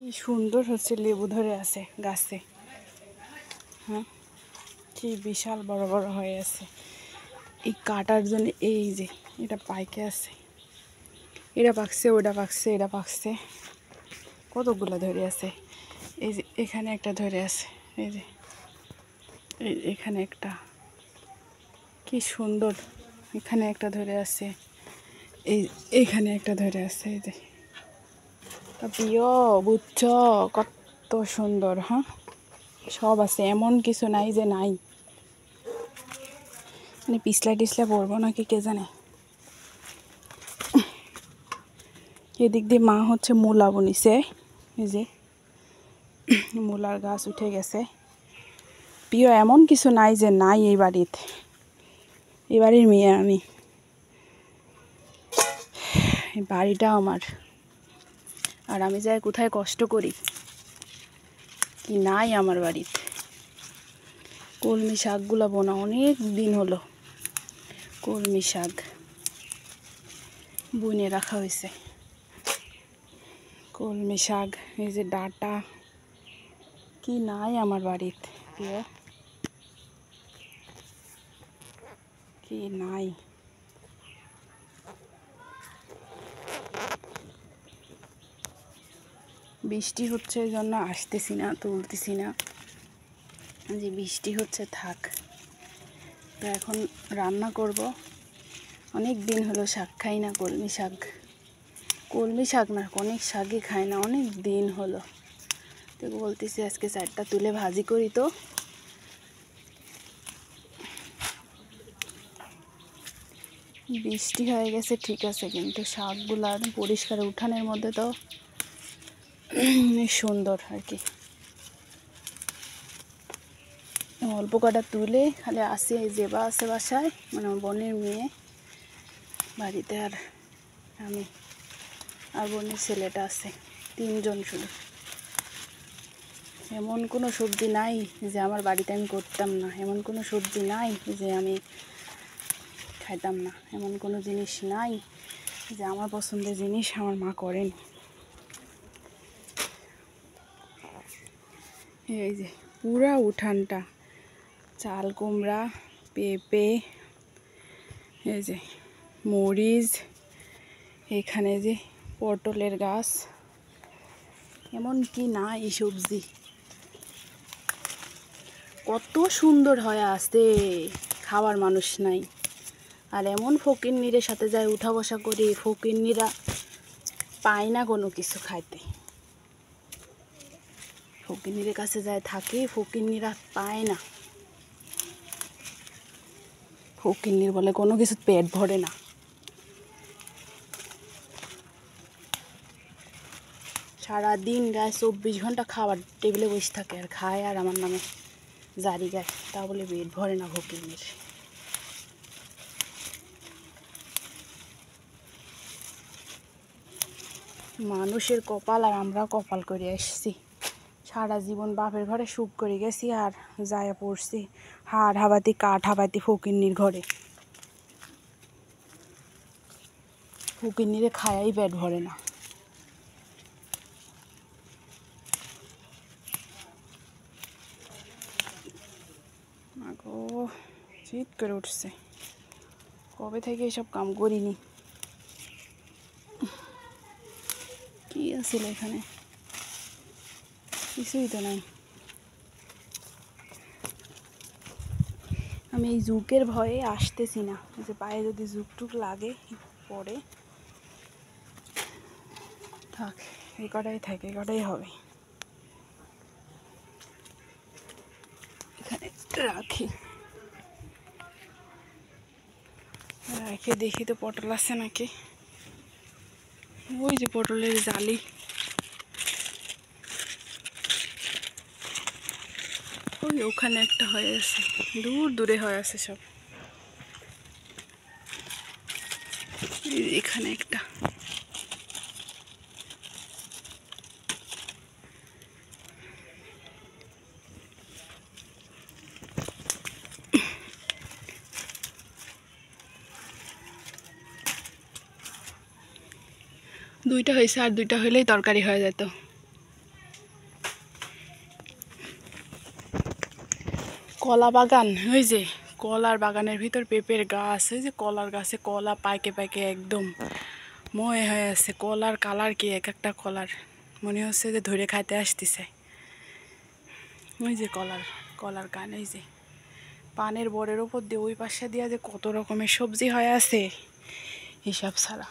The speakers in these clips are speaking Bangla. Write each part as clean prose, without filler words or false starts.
কি সুন্দর হচ্ছে লেবু ধরে আছে গাছে। হ্যাঁ, কি বিশাল বড় বড় হয়ে আছে। এই কাটার জন্য এই যে এটা পাইকে আছে, এটা পাকছে, ওটা পাকছে, এটা পাকছে, কতগুলো ধরে আছে। এই যে এখানে একটা ধরে আছে, এই যে এখানে একটা, কি সুন্দর। এখানে একটা ধরে আছে, এইখানে একটা ধরে আছে। এই যে প্রিয় বুঝছ, কত সুন্দর। হ্যাঁ, সব আছে, এমন কিছু নাই যে নাই। মানে পিছলা টিছলা পড়বো নাকি কে জানে। এদিক দিয়ে মা হচ্ছে মূলা বুনিছে, এই যে মূলার গাছ উঠে গেছে। প্রিয় এমন কিছু নাই যে নাই এই বাড়িতে। এই বাড়ির মেয়ে আমি, এই বাড়িটা আমার। আর আমি যাই কোথায় কষ্ট করি, কি নাই আমার বাড়িতে। কলমি শাকগুলো বোনা অনেক দিন হলো, কলমি শাক বুনে রাখা হয়েছে। কলমি শাক, এই যে ডাঁটা, কি নাই আমার বাড়িতে প্রিয়, কি নাই। বৃষ্টি হচ্ছে এই জন্য আসতেছি না, তুলতেছি না। যে বৃষ্টি হচ্ছে থাক। তো এখন রান্না করব। অনেক দিন হলো শাক খাই না, কলমি শাক। কলমি শাক না, অনেক শাকই খাই না, অনেক দিন হলো। তো বলতেছি আজকে 4টা তুলে ভাজি করি। তো বৃষ্টি হয়ে গেছে ঠিক আছে, কিন্তু শাকগুলো পরিষ্কার উঠানের মধ্যে তো সুন্দর আর কি। অল্প কটা তুলে খালি আসি, এই জেবা আছে বাসায়, মানে আমার বোনের মেয়ে বাড়িতে, আর আমি আর বোনের ছেলেটা আছে, 3জন শুধু। এমন কোনো সবজি নাই যে আমার বাড়িতে আমি করতাম না, এমন কোনো সবজি নাই যে আমি খাইতাম না, এমন কোনো জিনিস নাই যে আমার পছন্দের জিনিস আমার মা করেন। এই যে পুরা উঠানটা চাল কুমড়া, পেঁপে, এই যে মরিচ, এখানে যে পটলের গাছ, এমন কি না এই সবজি কত সুন্দর হয়ে আসতে, খাওয়ার মানুষ নাই। আর এমন ফকিন্নির সাথে যায় উঠা বসা করি, ফকিন্নিরা পায় না কোনো কিছু খাইতে। ফকিন্নির কাছে যায় থাকি, ফকিন্নিরা পায় না। ফকিন্নির বলে কোনো কিছু পেট ভরে না। সারাদিন গায়ে 24 ঘন্টা খাবার টেবিলে বসে থাকে, আর খায় আর আমার নামে জারি গায়, তা বলে পেট ভরে না ফকিন্নির। মানুষের কপাল, আর আমরা কপাল করে এসছি। সারা জীবন বাপের ঘরে সুখ করে গেছি, আর যায় পড়ছি হাড় হাবাতি কাঠ হাবাতি ফকিন্নির ঘরে। ফকিন্নিরে খায়াই পেট ভরে না। আগো চিৎ করে উঠছে, কবে থেকে এসব কাম করিনি। কি আছিল এখানে, কিছুই তো নাই। আমি এই জুকের ভয়ে আসতেছি না, যে পায়ে যদি জুক টুক লাগে পরে থাক, এই কটাই থাকে, এই কটাই হবে। এখানে রাখি, রেখে দেখি তো পটল আছে নাকি। ওই যে পটলের জালি, ওই ওখানে একটা হয়ে আছে, দূর দূরে হয়ে আছে সব। এখানে একটা, দুইটা হয়েছে, আর দুইটা হইলেই তরকারি হয়ে যেত। কলা বাগান, ওই যে কলার বাগানের ভিতর পেঁপের গাছ, ওই যে কলার গাছে কলা পাইকে পাইকে একদম ময়ে হয়ে আছে। কলার কালার কি, এক একটা কলার মনে হচ্ছে যে ধরে খাইতে আসতেছে। ওই যে কলার গান, এই যে পানের বরের ওপর দিয়ে ওই পাশে দিয়ে যে কত রকমের সবজি হয়ে আছে হিসাব ছাড়া।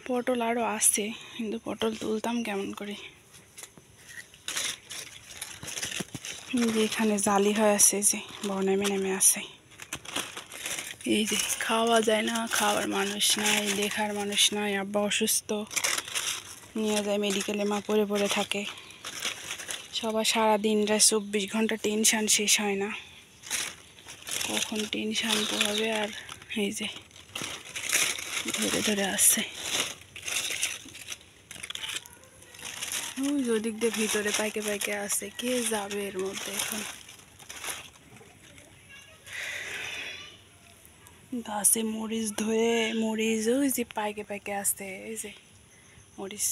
পটল আরও আছে, কিন্তু পটল তুলতাম কেমন করে। যে এখানে জালি হয়ে আছে, যে বনেমে নেমে আছে। এই যে খাওয়া যায় না, খাওয়ার মানুষ নাই, দেখার মানুষ নাই। আব্বা অসুস্থ, নিয়ে যায় মেডিকেলে, মা পড়ে পড়ে থাকে। সবার সারাদিনটা 24 ঘন্টা টেনশান শেষ হয় না, কখন টেনশান পোহাবে। আর এই যে ধরে ধরে আসছে, ওই ওদিক দিয়ে ভিতরে পাইকে পাইকে আসছে। কে যাবে এর মধ্যে এখন? গাছে মরিচ ধরে, মরিচ ওই যে পাইকে পাইকে আসছে। এই যে মরিচ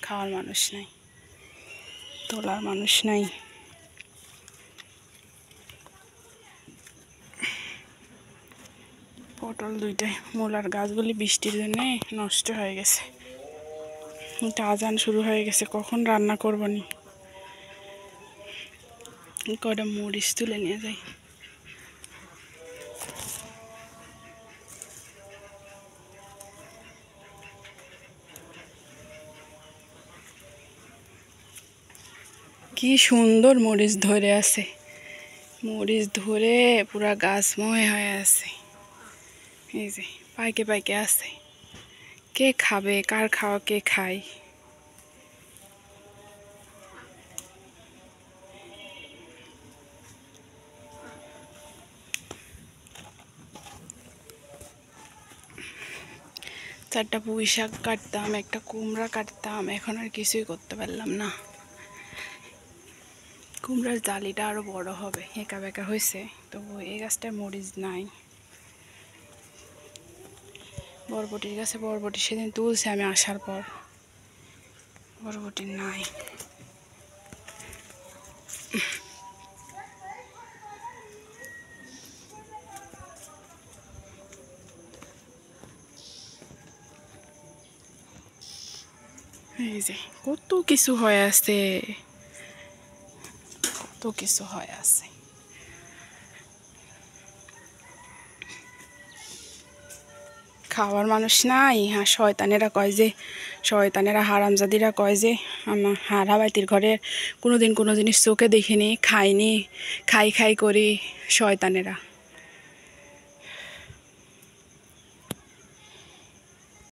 খাওয়ার মানুষ নাই, তোলার মানুষ নাই। পটল দুইটাই, মূলার গাছগুলি বৃষ্টির জন্য নষ্ট হয়ে গেছে। এটা আজান শুরু হয়ে গেছে, কখন রান্না করবো নি। কয়টা মরিচ তুলে নিয়ে যাই। কি সুন্দর মরিচ ধরে আছে, মরিচ ধরে পুরা গাছময় হয়ে আছে। এই যে পাইকে পাইকে আছে, কে খাবে, কার খাওয়া কে খায়। চারটা পুঁই শাক কাটতাম, একটা কুমড়া কাটতাম, এখন আর কিছুই করতে পারলাম না। কুমড়ার জালিটা আরো বড় হবে, একা বেঁকা হয়েছে, তবু এই গাছটার মরিচ নাই। বরবটির গাছে বরবটি সেদিন তুলছে আমি আসার পর, বরবটি নাই। এই যে কত কিছু হয়ে আছে, কত কিছু হয়ে আছে। খাওয়ার মানুষ নাই। হ্যাঁ, শয়তানেরা কয় যে, শয়তানেরা হারামজাদিরা কয় যে আমার হারাবাইতির ঘরে কোনোদিন কোনো জিনিস চোখে দেখিনি, খাইনি, খাই খাই করি শয়তানেরা।